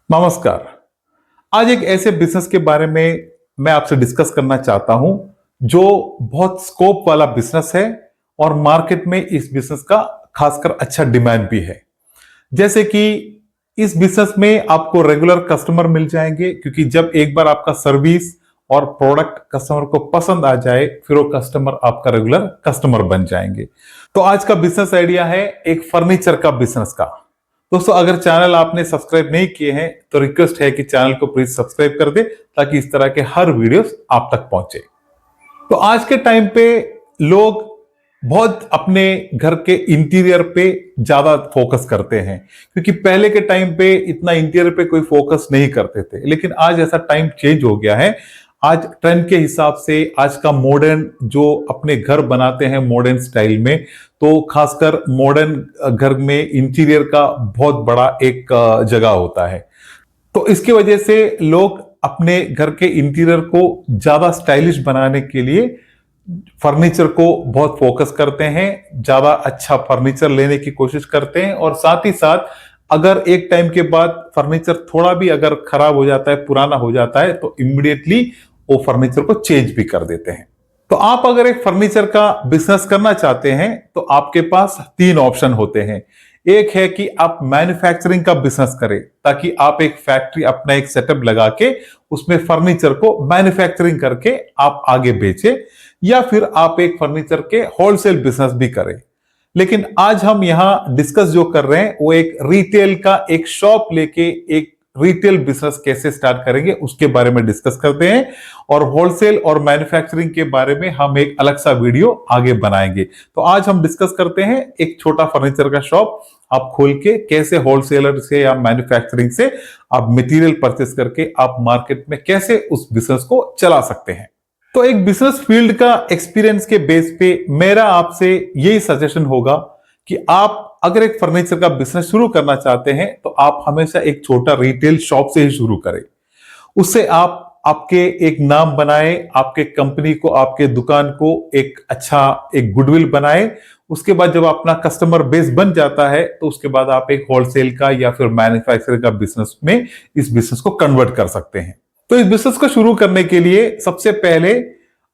नमस्कार। आज एक ऐसे बिजनेस के बारे में मैं आपसे डिस्कस करना चाहता हूं जो बहुत स्कोप वाला बिजनेस है और मार्केट में इस बिजनेस का खासकर अच्छा डिमांड भी है। जैसे कि इस बिजनेस में आपको रेगुलर कस्टमर मिल जाएंगे, क्योंकि जब एक बार आपका सर्विस और प्रोडक्ट कस्टमर को पसंद आ जाए फिर वो कस्टमर आपका रेगुलर कस्टमर बन जाएंगे। तो आज का बिजनेस आइडिया है एक फर्नीचर का बिजनेस का। दोस्तों, अगर चैनल आपने सब्सक्राइब नहीं किए हैं तो रिक्वेस्ट है कि चैनल को प्लीज सब्सक्राइब कर दे ताकि इस तरह के हर वीडियोस आप तक पहुंचे। तो आज के टाइम पे लोग बहुत अपने घर के इंटीरियर पे ज्यादा फोकस करते हैं, क्योंकि पहले के टाइम पे इतना इंटीरियर पे कोई फोकस नहीं करते थे, लेकिन आज ऐसा टाइम चेंज हो गया है। आज ट्रेंड के हिसाब से आज का मॉडर्न जो अपने घर बनाते हैं मॉडर्न स्टाइल में, तो खासकर मॉडर्न घर में इंटीरियर का बहुत बड़ा एक जगह होता है। तो इसकी वजह से लोग अपने घर के इंटीरियर को ज्यादा स्टाइलिश बनाने के लिए फर्नीचर को बहुत फोकस करते हैं, ज्यादा अच्छा फर्नीचर लेने की कोशिश करते हैं, और साथ ही साथ अगर एक टाइम के बाद फर्नीचर थोड़ा भी अगर खराब हो जाता है, पुराना हो जाता है, तो इमीडिएटली वो फर्नीचर को चेंज भी कर देते हैं। तो आप अगर एक फर्नीचर का बिजनेस करना चाहते हैं तो आपके पास तीन ऑप्शन होते हैं। एक है कि आप मैन्युफैक्चरिंग का बिजनेस करें, ताकि आप एक फैक्ट्री अपना एक सेटअप लगा के उसमें फर्नीचर को मैन्युफैक्चरिंग करके आप आगे बेचें, या फिर आप एक फर्नीचर के होलसेल बिजनेस भी करें। लेकिन आज हम यहां डिस्कस जो कर रहे हैं वो एक रिटेल का एक शॉप लेके एक रिटेल बिजनेस कैसे स्टार्ट करेंगे उसके बारे में डिस्कस करते हैं, और होलसेल और मैन्युफैक्चरिंग के बारे में हम एक अलग सा वीडियो आगे बनाएंगे। तो आज हम डिस्कस करते हैं एक छोटा फर्नीचर का शॉप आप खोल के कैसे होलसेलर से या मैन्युफैक्चरिंग से आप मटेरियल परचेस करके आप मार्केट में कैसे उस बिजनेस को चला सकते हैं। तो एक बिजनेस फील्ड का एक्सपीरियंस के बेस पे मेरा आपसे यही सजेशन होगा कि आप अगर एक फर्नीचर का बिजनेस शुरू करना चाहते हैं तो आप हमेशा एक छोटा रिटेल शॉप से ही शुरू करें। उससे आप आपके एक नाम बनाए, आपके कंपनी को, आपके दुकान को एक अच्छा एक गुडविल बनाए। उसके बाद जब अपना कस्टमर बेस बन जाता है तो उसके बाद आप एक होलसेल का या फिर मैन्युफैक्चरिंग का बिजनेस में इस बिजनेस को कन्वर्ट कर सकते हैं। तो इस बिजनेस को शुरू करने के लिए सबसे पहले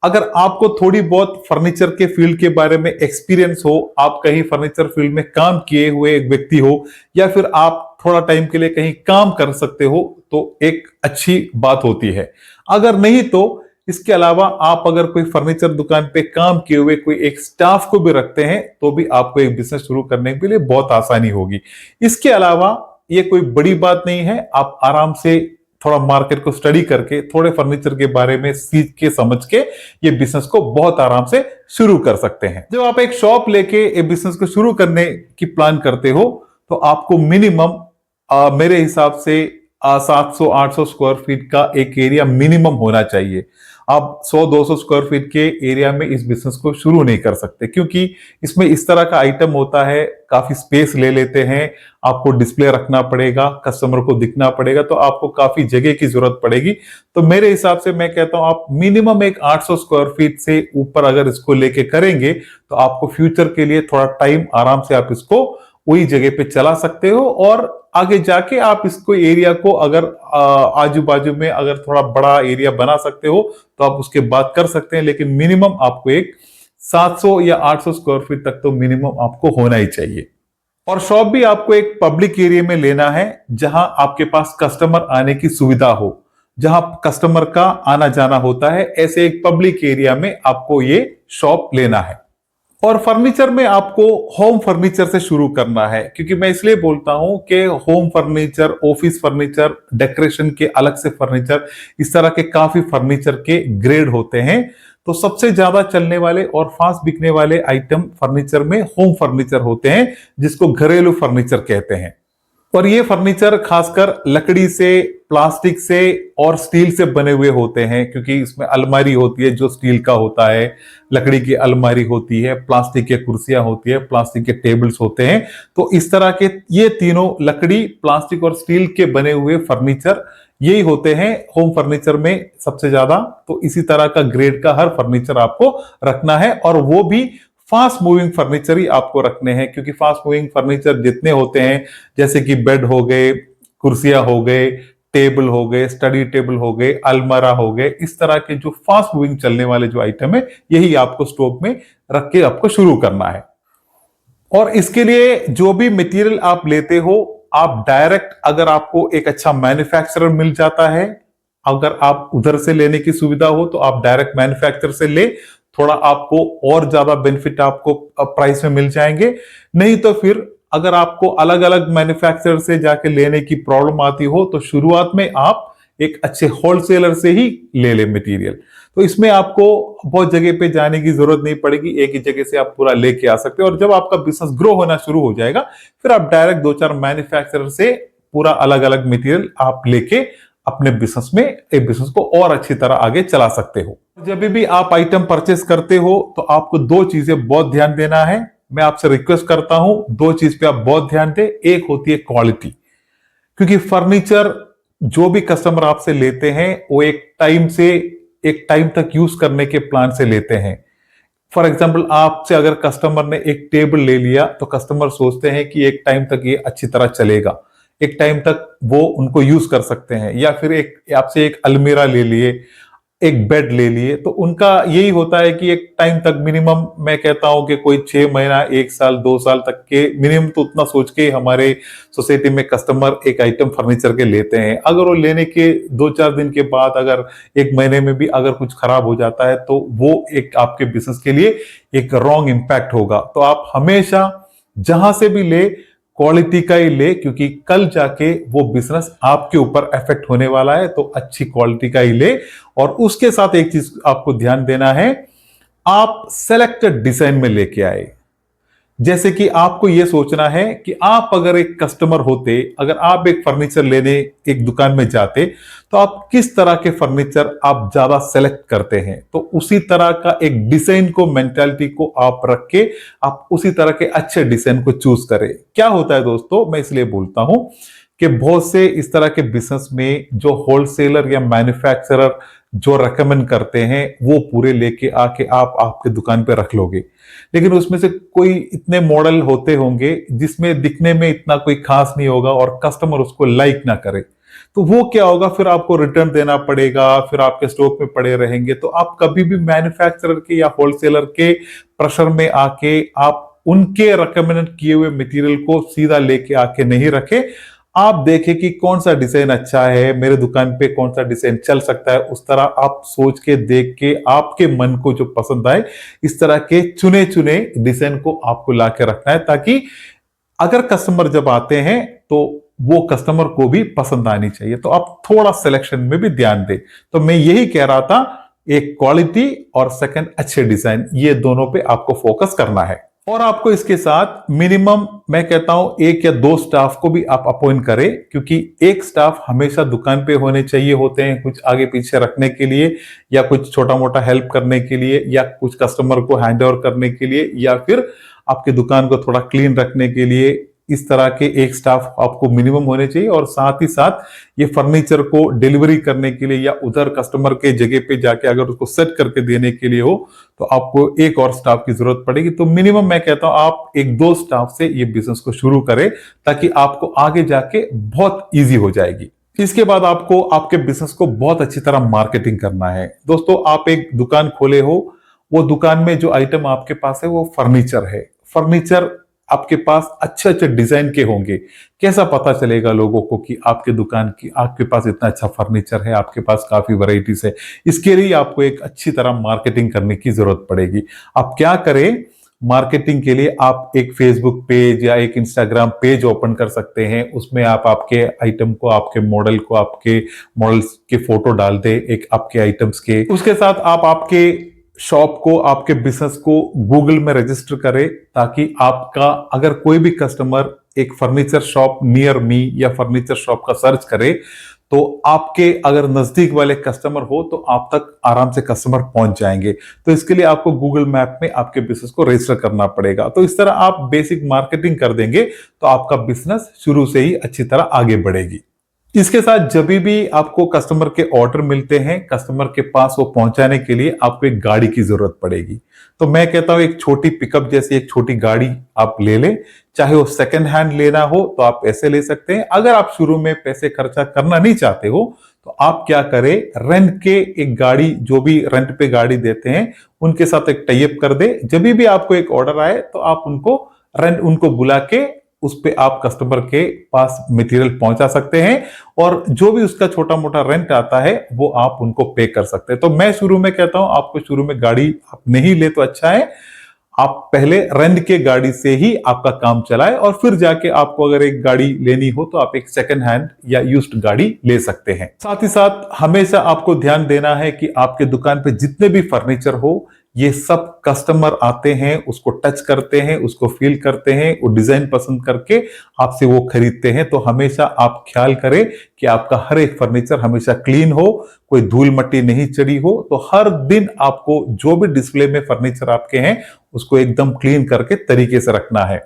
अगर आपको थोड़ी बहुत फर्नीचर के फील्ड के बारे में एक्सपीरियंस हो, आप कहीं फर्नीचर फील्ड में काम किए हुए एक व्यक्ति हो, या फिर आप थोड़ा टाइम के लिए कहीं काम कर सकते हो, तो एक अच्छी बात होती है। अगर नहीं तो इसके अलावा आप अगर कोई फर्नीचर दुकान पे काम किए हुए कोई एक स्टाफ को भी रखते हैं तो भी आपको एक बिजनेस शुरू करने के लिए बहुत आसानी होगी। इसके अलावा ये कोई बड़ी बात नहीं है, आप आराम से थोड़ा मार्केट को स्टडी करके थोड़े फर्नीचर के बारे में सीख के समझ के ये बिजनेस को बहुत आराम से शुरू कर सकते हैं। जब आप एक शॉप लेके ये बिजनेस को शुरू करने की प्लान करते हो तो आपको मिनिमम मेरे हिसाब से 700-800 स्क्वायर फीट का एक एरिया मिनिमम होना चाहिए। आप 100-200 स्क्वायर फीट के एरिया में इस बिजनेस को शुरू नहीं कर सकते, क्योंकि इसमें इस तरह का आइटम होता है, काफी स्पेस ले लेते हैं, आपको डिस्प्ले रखना पड़ेगा, कस्टमर को दिखना पड़ेगा, तो आपको काफी जगह की जरूरत पड़ेगी। तो मेरे हिसाब से मैं कहता हूं आप मिनिमम एक 800 स्क्वायर फीट से ऊपर अगर इसको लेके करेंगे तो आपको फ्यूचर के लिए थोड़ा टाइम आराम से आप इसको वही जगह पे चला सकते हो, और आगे जाके आप इसको एरिया को अगर आजू बाजू में अगर थोड़ा बड़ा एरिया बना सकते हो तो आप उसके बाद कर सकते हैं। लेकिन मिनिमम आपको एक 700 या 800 स्क्वायर फीट तक तो मिनिमम आपको होना ही चाहिए। और शॉप भी आपको एक पब्लिक एरिया में लेना है जहां आपके पास कस्टमर आने की सुविधा हो, जहां कस्टमर का आना जाना होता है, ऐसे एक पब्लिक एरिया में आपको ये शॉप लेना है। और फर्नीचर में आपको होम फर्नीचर से शुरू करना है, क्योंकि मैं इसलिए बोलता हूं कि home furniture, office furniture, decoration के अलग से फर्नीचर, इस तरह के काफी फर्नीचर के ग्रेड होते हैं। तो सबसे ज्यादा चलने वाले और फास्ट बिकने वाले आइटम फर्नीचर में होम फर्नीचर होते हैं, जिसको घरेलू फर्नीचर कहते हैं। और ये फर्नीचर खासकर लकड़ी से, प्लास्टिक से और स्टील से बने हुए होते हैं, क्योंकि इसमें अलमारी होती है जो स्टील का होता है, लकड़ी की अलमारी होती है, प्लास्टिक की कुर्सियां होती है, प्लास्टिक के टेबल्स होते हैं। तो इस तरह के ये तीनों लकड़ी, प्लास्टिक और स्टील के बने हुए फर्नीचर यही होते हैं होम फर्नीचर में सबसे ज्यादा। तो इसी तरह का ग्रेड का हर फर्नीचर आपको रखना है, और वो भी फास्ट मूविंग फर्नीचर ही आपको रखने हैं, क्योंकि फास्ट मूविंग फर्नीचर जितने होते हैं, जैसे कि बेड हो गए, कुर्सियां हो गए, टेबल हो गए, स्टडी टेबल हो गए, अलमारा हो गए, इस तरह के जो फास्ट मूविंग चलने वाले जो आइटम है, यही आपको स्टोव में रख के आपको शुरू करना है। और इसके लिए जो भी मटेरियल आप लेते हो, आप डायरेक्ट, अगर आपको एक अच्छा मैन्युफैक्चरर मिल जाता है, अगर आप उधर से लेने की सुविधा हो तो आप डायरेक्ट मैन्युफैक्चरर से ले, थोड़ा आपको और ज्यादा बेनिफिट आपको प्राइस में मिल जाएंगे। नहीं तो फिर अगर आपको अलग अलग मैन्युफैक्चरर से जाके लेने की प्रॉब्लम आती हो तो शुरुआत में आप एक अच्छे होलसेलर से ही ले ले मटेरियल। तो इसमें आपको बहुत जगह पे जाने की जरूरत नहीं पड़ेगी, एक ही जगह से आप पूरा लेके आ सकते हो। और जब आपका बिजनेस ग्रो होना शुरू हो जाएगा, फिर आप डायरेक्ट दो चार मैन्युफैक्चरर से पूरा अलग अलग मटेरियल आप लेके अपने बिजनेस में एक बिजनेस को और अच्छी तरह आगे चला सकते हो। जब भी आप आइटम परचेस करते हो तो आपको दो चीजें बहुत ध्यान देना है। मैं आपसे रिक्वेस्ट करता हूं, दो चीज पे आप बहुत ध्यान दें। एक होती है क्वालिटी, क्योंकि फर्नीचर जो भी कस्टमर आपसे लेते हैं वो एक टाइम तक यूज करने के प्लान से लेते हैं। फॉर एग्जाम्पल, आपसे अगर कस्टमर ने एक टेबल ले लिया तो कस्टमर सोचते हैं कि एक टाइम तक ये अच्छी तरह चलेगा, एक टाइम तक वो उनको यूज कर सकते हैं। या फिर एक आपसे एक अलमीरा ले लिए, एक बेड ले लिए, तो उनका यही होता है कि एक टाइम तक मिनिमम, मैं कहता हूं कि कोई 6 महीना, 1 साल, 2 साल तक के मिनिमम, तो उतना सोच के हमारे सोसाइटी में कस्टमर एक आइटम फर्नीचर के लेते हैं। अगर वो लेने के 2-4 दिन के बाद, अगर 1 महीने में भी अगर कुछ खराब हो जाता है तो वो एक आपके बिजनेस के लिए एक रॉन्ग इम्पैक्ट होगा। तो आप हमेशा जहां से भी ले, क्वालिटी का ही ले, क्योंकि कल जाके वो बिजनेस आपके ऊपर इफेक्ट होने वाला है। तो अच्छी क्वालिटी का ही ले। और उसके साथ एक चीज आपको ध्यान देना है, आप सेलेक्टेड डिजाइन में लेके आए। जैसे कि आपको यह सोचना है कि आप अगर एक कस्टमर होते, अगर आप एक फर्नीचर लेने एक दुकान में जाते, तो आप किस तरह के फर्नीचर आप ज्यादा सेलेक्ट करते हैं, तो उसी तरह का एक डिजाइन को, मेंटालिटी को आप रख के आप उसी तरह के अच्छे डिजाइन को चूज करें। क्या होता है दोस्तों, मैं इसलिए बोलता हूं कि बहुत से इस तरह के बिजनेस में जो होलसेलर या मैन्युफैक्चरर जो रेकमेंड करते हैं, वो पूरे लेके आके आप आपके दुकान पे रख लोगे, लेकिन उसमें से कोई इतने मॉडल होते होंगे जिसमें दिखने में इतना कोई खास नहीं होगा और कस्टमर उसको लाइक ना करे, तो वो क्या होगा, फिर आपको रिटर्न देना पड़ेगा, फिर आपके स्टॉक में पड़े रहेंगे। तो आप कभी भी मैन्युफैक्चरर के या होलसेलर के प्रेशर में आके आप उनके रिकमेंड किए हुए मटेरियल को सीधा लेके आके नहीं रखे। आप देखें कि कौन सा डिजाइन अच्छा है, मेरे दुकान पे कौन सा डिजाइन चल सकता है, उस तरह आप सोच के, देख के, आपके मन को जो पसंद आए, इस तरह के चुने चुने डिजाइन को आपको ला के रखना है, ताकि अगर कस्टमर जब आते हैं तो वो कस्टमर को भी पसंद आनी चाहिए। तो आप थोड़ा सिलेक्शन में भी ध्यान दें। तो मैं यही कह रहा था, एक क्वालिटी और सेकंड अच्छे डिजाइन, ये दोनों पे आपको फोकस करना है। और आपको इसके साथ मिनिमम, मैं कहता हूं, 1 या 2 स्टाफ को भी आप अपॉइंट करें, क्योंकि एक स्टाफ हमेशा दुकान पे होने चाहिए होते हैं, कुछ आगे पीछे रखने के लिए, या कुछ छोटा मोटा हेल्प करने के लिए, या कुछ कस्टमर को हैंड ओवर करने के लिए, या फिर आपके दुकान को थोड़ा क्लीन रखने के लिए। इस तरह के एक स्टाफ आपको मिनिमम होने चाहिए। और साथ ही साथ ये फर्नीचर को डिलीवरी करने के लिए या उधर कस्टमर के जगह पे जाके अगर उसको सेट करके देने के लिए हो तो आपको एक और स्टाफ की जरूरत पड़ेगी। तो मिनिमम मैं कहता हूं आप 1-2 स्टाफ से ये बिजनेस को शुरू करें, ताकि आपको आगे जाके बहुत ईजी हो जाएगी। इसके बाद आपको आपके बिजनेस को बहुत अच्छी तरह मार्केटिंग करना है। दोस्तों, आप एक दुकान खोले हो, वो दुकान में जो आइटम आपके पास है वो फर्नीचर है। फर्नीचर आपके पास अच्छे अच्छे डिजाइन के होंगे, कैसा पता चलेगा लोगों को कि आपके दुकान की, आपके पास इतना अच्छा फर्नीचर है, आपके पास काफी वैरायटीज है। इसके लिए आपको एक अच्छी तरह मार्केटिंग करने की जरूरत पड़ेगी। आप क्या करें, मार्केटिंग के लिए आप एक फेसबुक पेज या एक इंस्टाग्राम पेज ओपन कर सकते हैं। उसमें आप आपके आइटम को, आपके मॉडल को, आपके मॉडल्स के फोटो डाल दे, एक आपके आइटम्स के। उसके साथ आप आपके शॉप को, आपके बिजनेस को गूगल में रजिस्टर करें, ताकि आपका अगर कोई भी कस्टमर एक फर्नीचर शॉप नियर मी या फर्नीचर शॉप का सर्च करे, तो आपके अगर नजदीक वाले कस्टमर हो तो आप तक आराम से कस्टमर पहुंच जाएंगे। तो इसके लिए आपको गूगल मैप में आपके बिजनेस को रजिस्टर करना पड़ेगा। तो इस तरह आप बेसिक मार्केटिंग कर देंगे तो आपका बिजनेस शुरू से ही अच्छी तरह आगे बढ़ेगी। इसके साथ जब भी आपको कस्टमर के ऑर्डर मिलते हैं, कस्टमर के पास वो पहुंचाने के लिए आपको एक गाड़ी की जरूरत पड़ेगी। तो मैं कहता हूं एक छोटी पिकअप जैसी एक छोटी गाड़ी आप ले लें। चाहे वो सेकंड हैंड लेना हो तो आप ऐसे ले सकते हैं। अगर आप शुरू में पैसे खर्चा करना नहीं चाहते हो तो आप क्या करें, रेंट के एक गाड़ी, जो भी रेंट पे गाड़ी देते हैं उनके साथ एक टाई अप कर दे। जब भी आपको एक ऑर्डर आए तो आप उनको बुला के उस पे आप कस्टमर के पास मटेरियल पहुंचा सकते हैं, और जो भी उसका छोटा मोटा रेंट आता है वो आप उनको पे कर सकते हैं। तो मैं शुरू में कहता हूं आपको शुरू में गाड़ी आप नहीं ले तो अच्छा है, आप पहले रेंट के गाड़ी से ही आपका काम चलाए, और फिर जाके आपको अगर एक गाड़ी लेनी हो तो आप एक सेकंड हैंड या यूज्ड गाड़ी ले सकते हैं। साथ ही साथ हमेशा आपको ध्यान देना है कि आपके दुकान पे जितने भी फर्नीचर हो, ये सब कस्टमर आते हैं, उसको टच करते हैं, उसको फील करते हैं, वो डिजाइन पसंद करके आपसे वो खरीदते हैं। तो हमेशा आप ख्याल करें कि आपका हर एक फर्नीचर हमेशा क्लीन हो, कोई धूल मट्टी नहीं चढ़ी हो। तो हर दिन आपको जो भी डिस्प्ले में फर्नीचर आपके हैं उसको एकदम क्लीन करके तरीके से रखना है।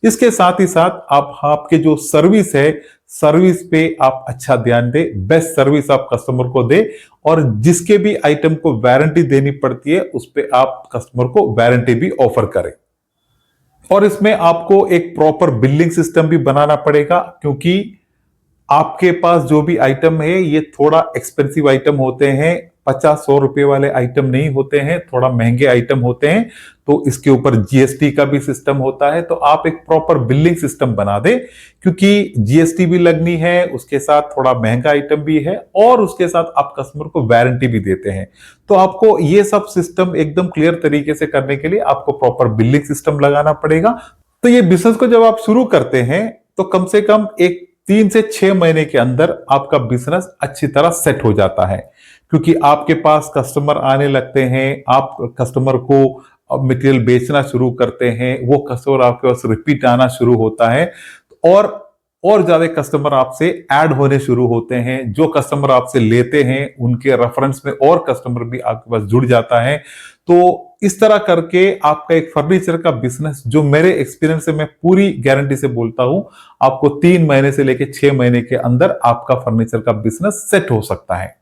इसके साथ ही साथ आपके जो सर्विस है, सर्विस पे आप अच्छा ध्यान दें, बेस्ट सर्विस आप कस्टमर को दे, और जिसके भी आइटम को वारंटी देनी पड़ती है उस पे आप कस्टमर को वारंटी भी ऑफर करें। और इसमें आपको एक प्रॉपर बिलिंग सिस्टम भी बनाना पड़ेगा, क्योंकि आपके पास जो भी आइटम है ये थोड़ा एक्सपेंसिव आइटम होते हैं, 50-100 रुपए वाले आइटम नहीं होते हैं, थोड़ा महंगे आइटम होते हैं। तो इसके ऊपर जीएसटी का भी सिस्टम होता है। तो आप एक प्रॉपर बिलिंग सिस्टम बना दे, क्योंकि जीएसटी भी लगनी है, उसके साथ थोड़ा महंगा आइटम भी है, और उसके साथ आप कस्टमर को वारंटी भी देते हैं। तो आपको ये सब सिस्टम एकदम क्लियर तरीके से करने के लिए आपको प्रॉपर बिलिंग सिस्टम लगाना पड़ेगा। तो ये बिजनेस को जब आप शुरू करते हैं तो कम से कम एक 3 से 6 महीने के अंदर आपका बिजनेस अच्छी तरह सेट हो जाता है, क्योंकि आपके पास कस्टमर आने लगते हैं, आप कस्टमर को मटेरियल बेचना शुरू करते हैं, वो कस्टमर आपके पास रिपीट आना शुरू होता है, और ज्यादा कस्टमर आपसे ऐड होने शुरू होते हैं। जो कस्टमर आपसे लेते हैं उनके रेफरेंस में और कस्टमर भी आपके पास जुड़ जाता है। तो इस तरह करके आपका एक फर्नीचर का बिजनेस, जो मेरे एक्सपीरियंस से मैं पूरी गारंटी से बोलता हूं, आपको 3 महीने से लेकर 6 महीने के अंदर आपका फर्नीचर का बिजनेस सेट हो सकता है।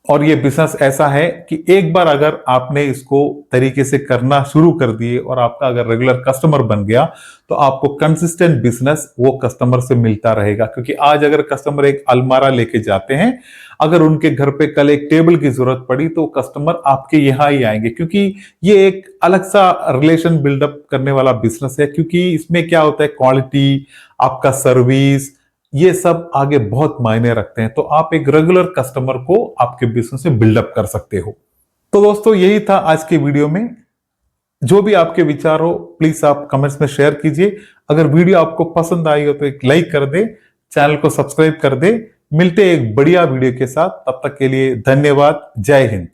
और ये बिजनेस ऐसा है कि एक बार अगर आपने इसको तरीके से करना शुरू कर दिए और आपका अगर रेगुलर कस्टमर बन गया तो आपको कंसिस्टेंट बिजनेस वो कस्टमर से मिलता रहेगा। क्योंकि आज अगर कस्टमर एक अलमारा लेके जाते हैं, अगर उनके घर पे कल एक टेबल की जरूरत पड़ी तो कस्टमर आपके यहाँ ही आएंगे, क्योंकि ये एक अलग सा रिलेशन बिल्डअप करने वाला बिजनेस है। क्योंकि इसमें क्या होता है, क्वालिटी, आपका सर्विस, ये सब आगे बहुत मायने रखते हैं। तो आप एक रेगुलर कस्टमर को आपके बिजनेस में बिल्डअप कर सकते हो। तो दोस्तों यही था आज के वीडियो में। जो भी आपके विचार हो प्लीज आप कमेंट्स में शेयर कीजिए। अगर वीडियो आपको पसंद आई हो तो एक लाइक कर दे, चैनल को सब्सक्राइब कर दे। मिलते हैं एक बढ़िया वीडियो के साथ, तब तक के लिए धन्यवाद। जय हिंद।